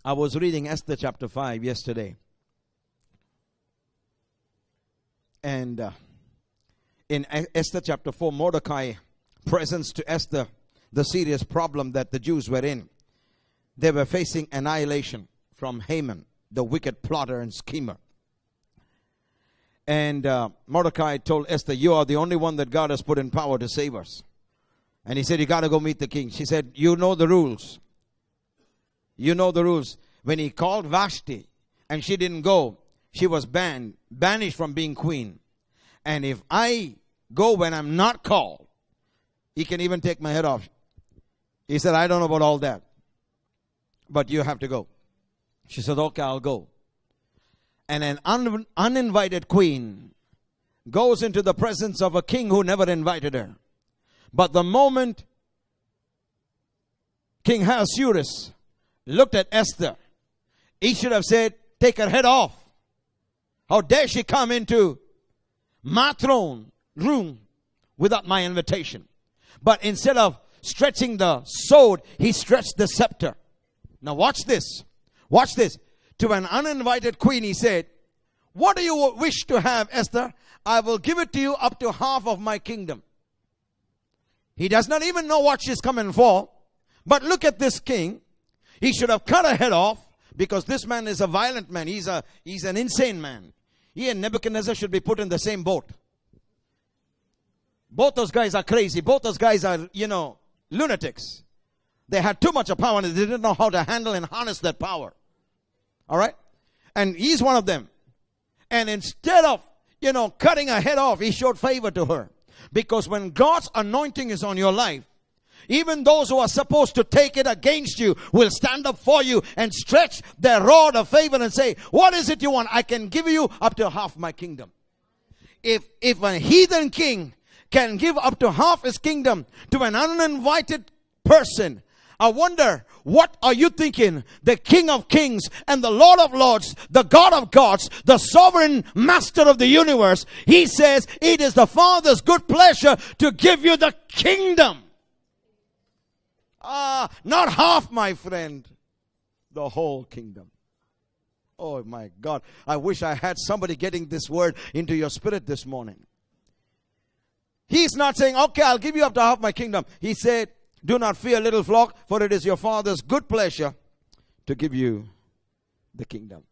I was reading Esther chapter 5 yesterday. And in Esther chapter 4, Mordecai presents to Esther the serious problem that the Jews were in. They were facing annihilation from Haman, the wicked plotter and schemer. And Mordecai told Esther, you are the only one that God has put in power to save us. And he said, you got to go meet the king. She said, you know the rules. You know the rules. When he called Vashti and she didn't go, she was banished from being queen. And if I go when I'm not called, he can even take my head off. He said, I don't know about all that, but you have to go. She said, okay, I'll go. And an uninvited queen goes into the presence of a king who never invited her. But the moment King Ahasuerus looked at Esther, he should have said, take her head off. How dare she come into my throne room without my invitation? But instead of stretching the sword, he stretched the scepter. Now watch this. Watch this. To an uninvited queen, he said, what do you wish to have, Esther? I will give it to you up to half of my kingdom. He does not even know what she's coming for. But look at this king. He should have cut her head off, because this man is a violent man. He's an insane man. He and Nebuchadnezzar should be put in the same boat. Both those guys are crazy. Both those guys are, lunatics. They had too much of power and they didn't know how to handle and harness that power. All right? And he's one of them. And instead of, cutting her head off, he showed favor to her. Because when God's anointing is on your life, even those who are supposed to take it against you will stand up for you and stretch their rod of favor and say, what is it you want? I can give you up to half my kingdom. If a heathen king can give up to half his kingdom to an uninvited person, I wonder, what are you thinking? The King of Kings and the Lord of Lords, the God of gods, the sovereign master of the universe, he says, it is the Father's good pleasure to give you the kingdom. Not half, my friend, the whole kingdom. Oh my God, I wish I had somebody getting this word into your spirit this morning. He's not saying, okay, I'll give you up to half my kingdom. He said, do not fear, little flock, for it is your Father's good pleasure to give you the kingdom.